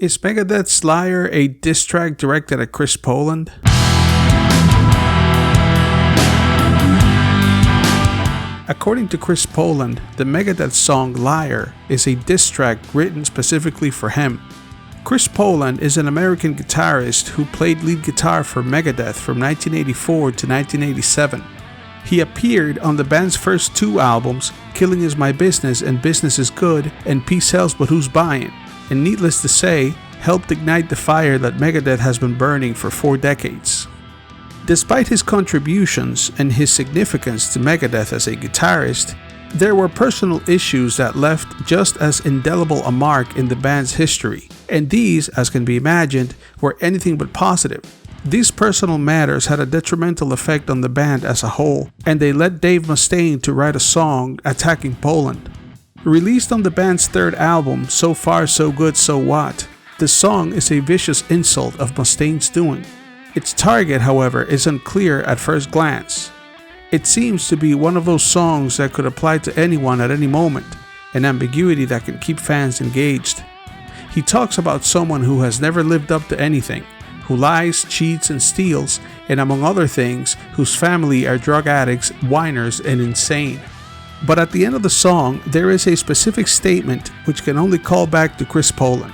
Is Megadeth's Liar a diss track directed at Chris Poland? According to Chris Poland, the Megadeth song Liar is a diss track written specifically for him. Chris Poland is an American guitarist who played lead guitar for Megadeth from 1984 to 1987. He appeared on the band's first two albums, Killing Is My Business and Business Is Good and Peace Sells But Who's Buying, and needless to say, helped ignite the fire that Megadeth has been burning for 4 decades. Despite his contributions and his significance to Megadeth as a guitarist, there were personal issues that left just as indelible a mark in the band's history, and these, as can be imagined, were anything but positive. These personal matters had a detrimental effect on the band as a whole, and they led Dave Mustaine to write a song attacking Poland. Released on the band's third album, So Far So Good So What, the song is a vicious insult of Mustaine's doing. Its target, however, is unclear at first glance. It seems to be one of those songs that could apply to anyone at any moment, an ambiguity that can keep fans engaged. He talks about someone who has never lived up to anything, who lies, cheats, and steals, and among other things, whose family are drug addicts, whiners, and insane. But at the end of the song, there is a specific statement which can only call back to Chris Poland.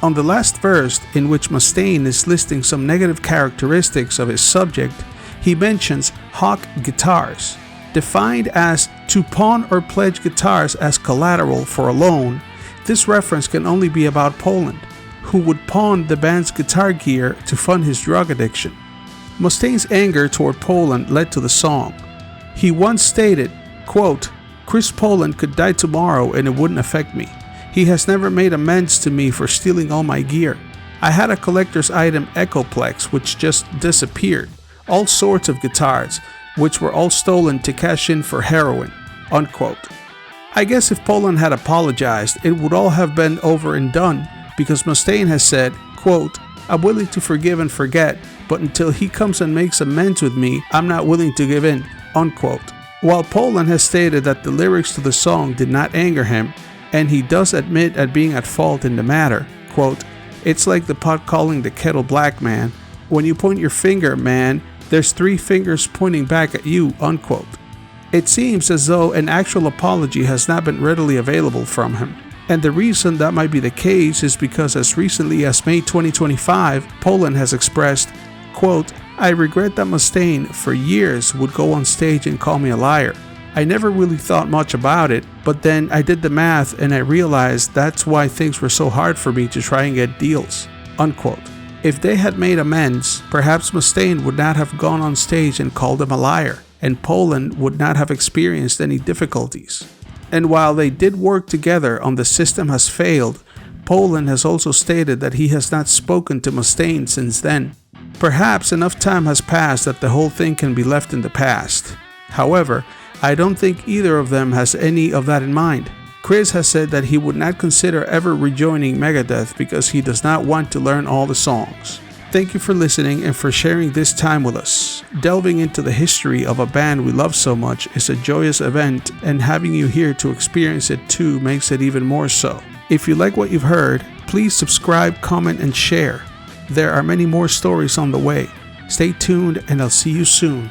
On the last verse, in which Mustaine is listing some negative characteristics of his subject, he mentions hawk guitars. Defined as to pawn or pledge guitars as collateral for a loan, this reference can only be about Poland, who would pawn the band's guitar gear to fund his drug addiction. Mustaine's anger toward Poland led to the song. He once stated, quote, "Chris Poland could die tomorrow and it wouldn't affect me. He has never made amends to me for stealing all my gear. I had a collector's item Echoplex which just disappeared. All sorts of guitars, which were all stolen to cash in for heroin." Unquote. I guess if Poland had apologized, it would all have been over and done, because Mustaine has said, quote, "I'm willing to forgive and forget, but until he comes and makes amends with me, I'm not willing to give in." Unquote. While Poland has stated that the lyrics to the song did not anger him, and he does admit at being at fault in the matter, quote, "It's like the pot calling the kettle black, man. When you point your finger, man, there's 3 fingers pointing back at you," unquote. It seems as though an actual apology has not been readily available from him. And the reason that might be the case is because as recently as May 2025, Poland has expressed, quote, "I regret that Mustaine for years would go on stage and call me a liar. I never really thought much about it, but then I did the math and I realized that's why things were so hard for me to try and get deals." Unquote. If they had made amends, perhaps Mustaine would not have gone on stage and called him a liar, and Poland would not have experienced any difficulties. And while they did work together on The System Has Failed, Poland has also stated that he has not spoken to Mustaine since then. Perhaps enough time has passed that the whole thing can be left in the past. However, I don't think either of them has any of that in mind. Chris has said that he would not consider ever rejoining Megadeth because he does not want to learn all the songs. Thank you for listening and for sharing this time with us. Delving into the history of a band we love so much is a joyous event, and having you here to experience it too makes it even more so. If you like what you've heard, please subscribe, comment, and share. There are many more stories on the way. Stay tuned and I'll see you soon.